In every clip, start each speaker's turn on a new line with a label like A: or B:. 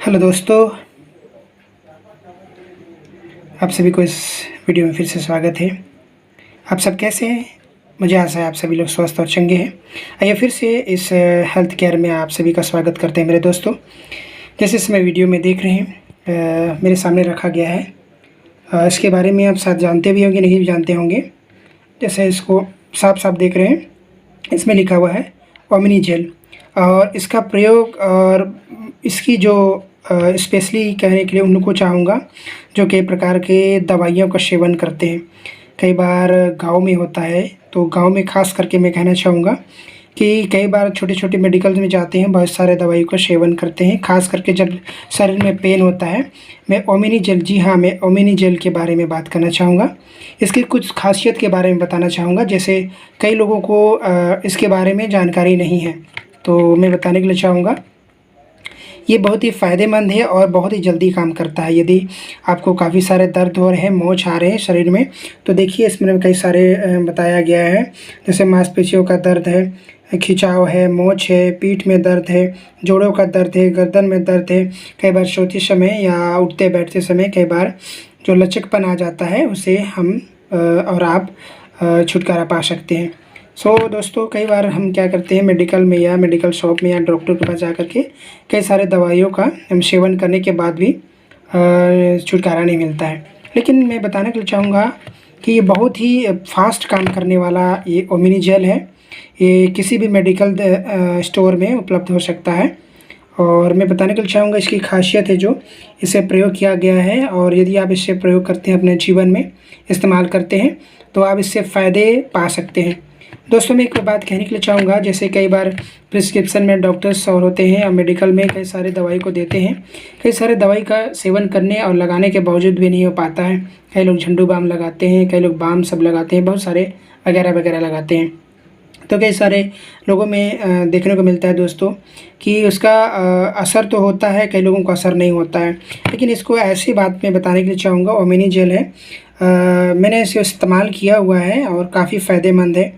A: Hello दोस्तों, आप सभी को इस वीडियो में फिर से स्वागत है। आप सब कैसे हैं? मुझे आशा है आप सभी लोग स्वस्थ और चंगे हैं। आइए फिर से इस हेल्थ केयर में आप सभी का स्वागत करते हैं मेरे दोस्तों। जैसे इसमें वीडियो में देख रहे हैं मेरे सामने रखा गया है। इसके बारे में आप शायद जानते भी होंगे, नहीं भी जानते होंगे। जैसे इसको साफ साफ देख रहे हैं, इसमें लिखा हुआ है ओमिनी जेल। और इसका प्रयोग और इसकी जो स्पेशली कहने के लिए उनको चाहूँगा जो कई प्रकार के दवाइयों का सेवन करते हैं। कई बार गाँव में होता है, तो गाँव में ख़ास करके मैं कहना चाहूँगा कि कई बार छोटे-छोटे मेडिकल्स में जाते हैं, बहुत सारे दवाई का सेवन करते हैं, ख़ास करके जब शरीर में पेन होता है। मैं ओमिनी जेल, जी हाँ, मैं ओमिनी जेल के बारे में बात करना चाहूँगा। इसकी कुछ ख़ासियत के बारे में बताना चाहूँगा। जैसे कई लोगों को इसके बारे में जानकारी नहीं है, तो मैं बताने के लिए चाहूँगा। ये बहुत ही फ़ायदेमंद है और बहुत ही जल्दी काम करता है। यदि आपको काफ़ी सारे दर्द हो रहे हैं, मोच आ रहे हैं शरीर में, तो देखिए इसमें कई सारे बताया गया है। जैसे मांसपेशियों का दर्द है, खिंचाव है, मोच है, पीठ में दर्द है, जोड़ों का दर्द है, गर्दन में दर्द है। कई बार सोते समय या उठते बैठते समय कई बार जो लचकपन आ जाता है, उसे हम और आप छुटकारा पा सकते हैं। दोस्तों, कई बार हम क्या करते हैं, मेडिकल में या मेडिकल शॉप में या डॉक्टर के पास जा कर के कई सारे दवाइयों का हम सेवन करने के बाद भी छुटकारा नहीं मिलता है। लेकिन मैं बताने के लिए चाहूँगा कि ये बहुत ही फास्ट काम करने वाला ये ओमिनी जेल है। ये किसी भी मेडिकल स्टोर में उपलब्ध हो सकता है। और मैं बताने के लिए चाहूँगा इसकी खासियत है जो इसे प्रयोग किया गया है। और यदि आप इसे प्रयोग करते हैं, अपने जीवन में इस्तेमाल करते हैं, तो आप इससे फ़ायदे पा सकते हैं। दोस्तों, मैं एक बात कहने के लिए चाहूँगा। जैसे कई बार प्रिस्क्रिप्शन में डॉक्टर्स और होते हैं और मेडिकल में कई सारे दवाई को देते हैं। कई सारे दवाई का सेवन करने और लगाने के बावजूद भी नहीं हो पाता है। कई लोग झंडू बाम लगाते हैं, कई लोग बाम सब लगाते हैं, बहुत सारे वगैरह वगैरह लगाते हैं। तो कई सारे लोगों में देखने को मिलता है दोस्तों कि उसका असर तो होता है, कई लोगों को असर नहीं होता है। लेकिन इसको ऐसी बात मैं बताने के लिए चाहूँगा, ओमिनी जेल है। मैंने इसे इस्तेमाल किया हुआ है और काफ़ी फ़ायदेमंद है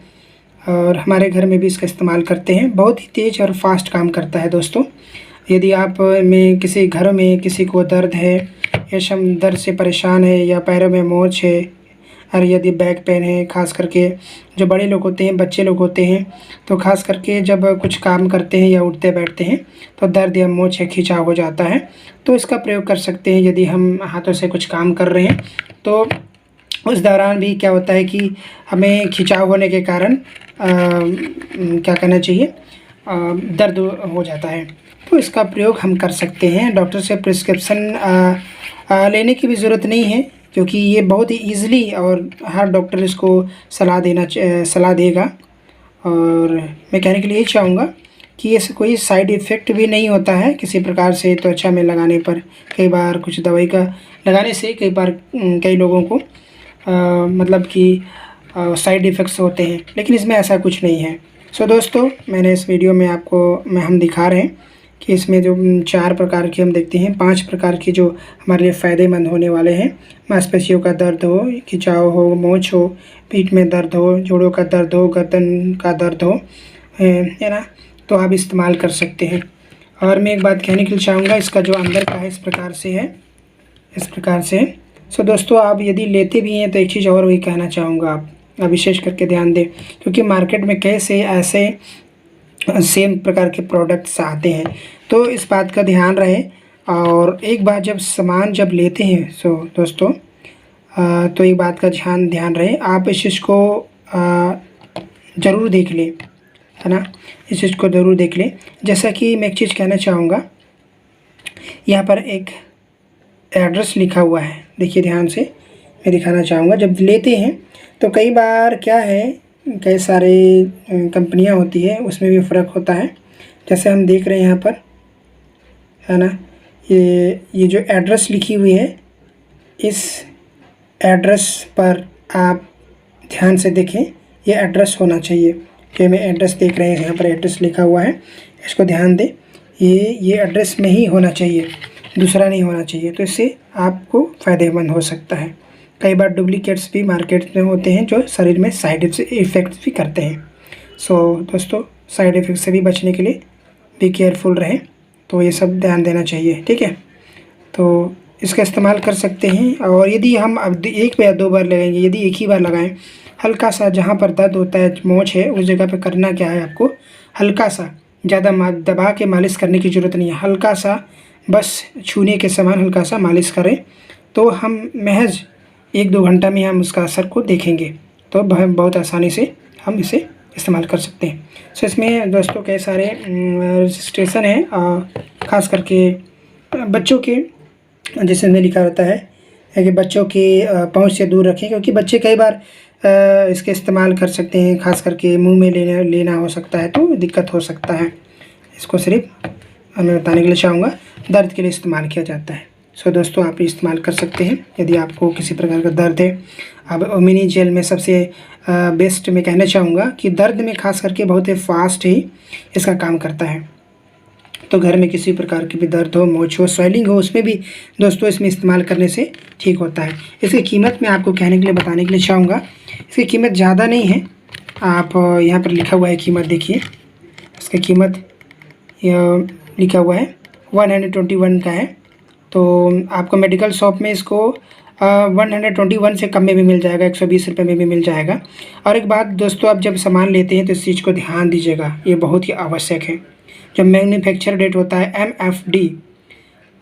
A: और हमारे घर में भी इसका इस्तेमाल करते हैं। बहुत ही तेज़ और फास्ट काम करता है दोस्तों। यदि आप में किसी घर में किसी को दर्द है या दर्द से परेशान है या पैरों में मोच है और यदि बैक पेन है, ख़ास करके जो बड़े लोग होते हैं, बच्चे लोग होते हैं, तो ख़ास करके जब कुछ काम करते हैं या उठते बैठते हैं तो दर्द या मोच या खिंचाव हो जाता है, तो इसका प्रयोग कर सकते हैं। यदि हम हाथों से कुछ काम कर रहे हैं तो उस दौरान भी क्या होता है कि हमें खिंचाव होने के कारण क्या कहना चाहिए, दर्द हो जाता है, तो इसका प्रयोग हम कर सकते हैं। डॉक्टर से प्रिस्क्रिप्शन लेने की भी ज़रूरत नहीं है, क्योंकि ये बहुत ही ईज़िली और हर डॉक्टर इसको सलाह देगा। और मैं कहने के लिए यही चाहूँगा कि इससे कोई साइड इफ़ेक्ट भी नहीं होता है किसी प्रकार से। त्वचा में लगाने पर कई बार कुछ दवाई का लगाने से कई बार कई लोगों को मतलब कि साइड इफ़ेक्ट्स होते हैं, लेकिन इसमें ऐसा कुछ नहीं है। दोस्तों, मैंने इस वीडियो में हम दिखा रहे हैं कि इसमें जो 4 प्रकार की हम देखते हैं, 5 प्रकार की जो हमारे लिए फ़ायदेमंद होने वाले हैं। मांसपेशियों का दर्द हो, खिंचाव हो, मोच हो, पीठ में दर्द हो, जोड़ों का दर्द हो, गर्दन का दर्द हो, है ना, तो आप इस्तेमाल कर सकते हैं। और मैं एक बात कहने के लिए चाहूँगा, इसका जो अंदर का है इस प्रकार से है, इस प्रकार से है। दोस्तों, आप यदि लेते भी हैं तो एक चीज़ और वही कहना चाहूँगा, आप विशेष करके ध्यान दें, क्योंकि मार्केट में कैसे ऐसे सेम प्रकार के प्रोडक्ट्स आते हैं, तो इस बात का ध्यान रहे। और एक बार जब सामान जब लेते हैं दोस्तों, तो एक बात का ध्यान रहे, आप इस चीज़ को ज़रूर देख लें, है ना, इस चीज़ को ज़रूर देख लें। जैसा कि मैं एक चीज़ कहना चाहूँगा, यहाँ पर एक एड्रेस लिखा हुआ है, देखिए ध्यान से, मैं दिखाना चाहूँगा। जब लेते हैं तो कई बार क्या है, कई सारे कंपनियां होती है, उसमें भी फ़र्क होता है। जैसे हम देख रहे हैं यहाँ पर, है ना, ये जो एड्रेस लिखी हुई है, इस एड्रेस पर आप ध्यान से देखें, ये एड्रेस होना चाहिए। जो मैं एड्रेस देख रहे हैं, यहाँ पर एड्रेस लिखा हुआ है, इसको ध्यान दें, ये एड्रेस में ही होना चाहिए, दूसरा नहीं होना चाहिए। तो इससे आपको फ़ायदेमंद हो सकता है। कई बार डुप्लीकेट्स भी मार्केट में होते हैं जो शरीर में साइड इफ़ेक्ट्स भी करते हैं। दोस्तों, साइड इफ़ेक्ट से भी बचने के लिए भी केयरफुल रहें। तो ये सब ध्यान देना चाहिए, ठीक है। तो इसका इस्तेमाल कर सकते हैं। और यदि हम अब 1 या 2 बार लगाएंगे, यदि एक ही बार लगाएं, हल्का सा जहाँ पर दर्द होता है, मोच है, उस जगह पे करना क्या है आपको, हल्का सा, ज़्यादा दबा के मालिश करने की ज़रूरत नहीं है, हल्का सा बस छूने के समान हल्का सा मालिश करें, तो हम महज 1-2 घंटा में हम उसका असर को देखेंगे। तो बहुत आसानी से हम इसे इस्तेमाल कर सकते हैं। सो इसमें दोस्तों कई सारे रजिस्ट्रेशन है, ख़ास करके बच्चों के, जैसे में लिखा रहता है कि बच्चों की पहुंच से दूर रखें, क्योंकि बच्चे कई बार इसके इस्तेमाल कर सकते हैं, ख़ास करके मुंह में लेना हो सकता है तो दिक्कत हो सकता है। इसको सिर्फ मैं बताने के लिए चाहूँगा, दर्द के लिए इस्तेमाल किया जाता है। सो दोस्तों आप इस्तेमाल कर सकते हैं यदि आपको किसी प्रकार का दर्द है। अब ओमिनी जेल में सबसे बेस्ट मैं कहना चाहूँगा कि दर्द में ख़ास करके बहुत ही फास्ट ही इसका काम करता है। तो घर में किसी प्रकार की भी दर्द हो, मोच हो, स्वेलिंग हो, उसमें भी दोस्तों इसमें इस्तेमाल करने से ठीक होता है। इसकी कीमत मैं आपको कहने के लिए बताने के लिए चाहूँगा, इसकी कीमत ज़्यादा नहीं है। आप यहाँ पर लिखा हुआ है कीमत, देखिए इसकी कीमत लिखा हुआ है 121 का है। तो आपको मेडिकल शॉप में इसको 121 से कम में भी मिल जाएगा, 120 रुपये में भी मिल जाएगा। और एक बात दोस्तों, आप जब सामान लेते हैं तो इस चीज़ को ध्यान दीजिएगा, ये बहुत ही आवश्यक है। जब मैन्युफैक्चर डेट होता है MFD,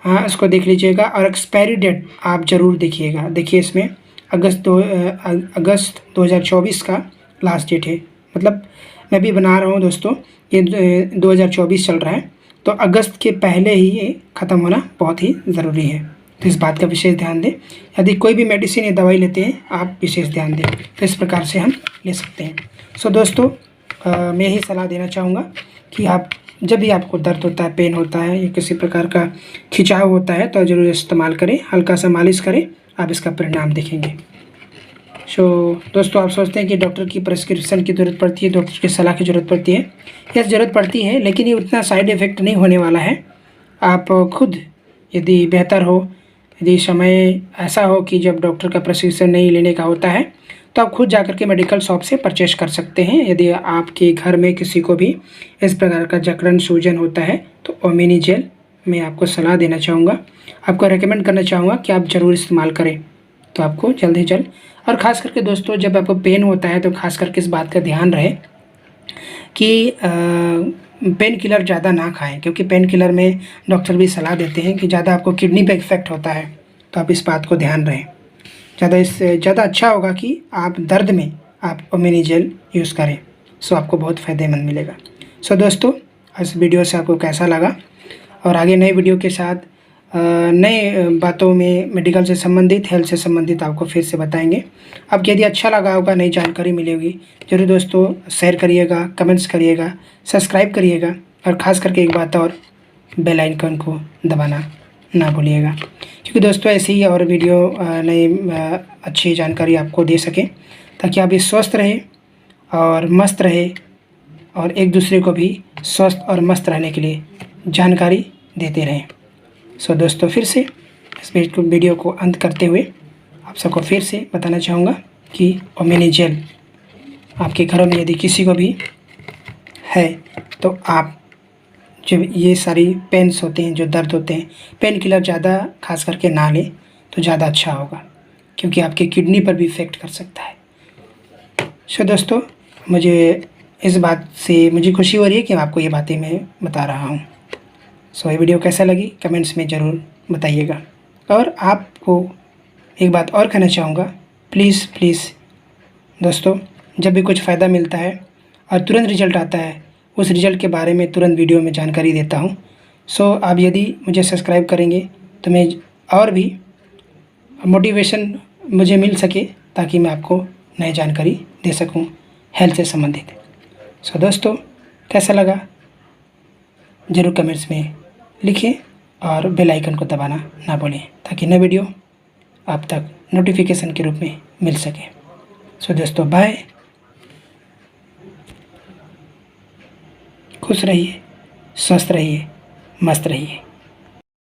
A: हाँ इसको देख लीजिएगा। और एक्सपायरी डेट आप ज़रूर देखिएगा। देखिए इसमें अगस्त 2024 का लास्ट डेट है, मतलब मैं भी बना रहा हूँ दोस्तों, ये 2024 चल रहा है, तो अगस्त के पहले ही ये ख़त्म होना बहुत ही ज़रूरी है। तो इस बात का विशेष ध्यान दें। यदि कोई भी मेडिसिन या दवाई लेते हैं आप विशेष ध्यान दें, तो इस प्रकार से हम ले सकते हैं। सो दोस्तों मैं यही सलाह देना चाहूँगा कि आप जब भी आपको दर्द होता है, पेन होता है या किसी प्रकार का खिंचाव होता है तो ज़रूर इस्तेमाल करें, हल्का सा मालिश करें, आप इसका परिणाम देखेंगे। सो दोस्तों आप सोचते हैं कि डॉक्टर की प्रिस्क्रिप्शन की ज़रूरत पड़ती है, डॉक्टर की सलाह की ज़रूरत पड़ती है, यस ज़रूरत पड़ती है, लेकिन ये उतना साइड इफ़ेक्ट नहीं होने वाला है। आप खुद यदि बेहतर हो, यदि समय ऐसा हो कि जब डॉक्टर का प्रिस्क्रिप्शन नहीं लेने का होता है, तो आप खुद जाकर के मेडिकल शॉप से परचेज कर सकते हैं। यदि आपके घर में किसी को भी इस प्रकार का जकड़न सूजन होता है तो ओमिनी जेल मैं आपको सलाह देना चाहूँगा, आपको रेकमेंड करना चाहूँगा कि आप ज़रूर इस्तेमाल करें, तो आपको जल्द ही जल्द। और ख़ास करके दोस्तों जब आपको पेन होता है तो ख़ास करके इस बात का ध्यान रहे कि पेन किलर ज़्यादा ना खाएं, क्योंकि पेन किलर में डॉक्टर भी सलाह देते हैं कि ज़्यादा आपको किडनी पे इफेक्ट होता है, तो आप इस बात को ध्यान रहें। ज़्यादा अच्छा होगा कि आप दर्द में आप ओमिनी जेल यूज़ करें, सो आपको बहुत फ़ायदेमंद मिलेगा। सो दोस्तों इस वीडियो से आपको कैसा लगा, और आगे नए वीडियो के साथ नए बातों में मेडिकल से संबंधित, हेल्थ से संबंधित आपको फिर से बताएंगे। आपको यदि अच्छा लगा होगा, नई जानकारी मिलेगी, जरूर दोस्तों शेयर करिएगा, कमेंट्स करिएगा, सब्सक्राइब करिएगा, और ख़ास करके एक बात और, बेल आइकन को दबाना ना भूलिएगा, क्योंकि दोस्तों ऐसी ही और वीडियो नई अच्छी जानकारी आपको दे सकें, ताकि आप भी स्वस्थ रहें और मस्त रहे, और एक दूसरे को भी स्वस्थ और मस्त रहने के लिए जानकारी देते रहें। सो दोस्तों फिर से इस वीडियो को अंत करते हुए आप सबको फिर से बताना चाहूँगा कि ओमिनी जेल आपके घरों में यदि किसी को भी है तो आप जब ये सारी पेन्स होते हैं, जो दर्द होते हैं, पेन किलर ज़्यादा खास करके ना लें तो ज़्यादा अच्छा होगा, क्योंकि आपके किडनी पर भी इफ़ेक्ट कर सकता है। सो दोस्तों मुझे इस बात से मुझे खुशी हो रही है कि आपको ये बातें मैं बता रहा हूँ। सो ये वीडियो कैसा लगी कमेंट्स में ज़रूर बताइएगा। और आपको एक बात और कहना चाहूँगा, प्लीज़ दोस्तों जब भी कुछ फ़ायदा मिलता है और तुरंत रिज़ल्ट आता है, उस रिज़ल्ट के बारे में तुरंत वीडियो में जानकारी देता हूँ। सो आप यदि मुझे सब्सक्राइब करेंगे तो मैं और भी मोटिवेशन मुझे मिल सके, ताकि मैं आपको नई जानकारी दे सकूँ हेल्थ से संबंधित। सो दोस्तों कैसा लगा ज़रूर कमेंट्स में लिखिए, और बेल आइकन को दबाना ना भूलें, ताकि नई वीडियो आप तक नोटिफिकेशन के रूप में मिल सके। सो दोस्तों बाय, खुश रहिए, स्वस्थ रहिए, मस्त रहिए।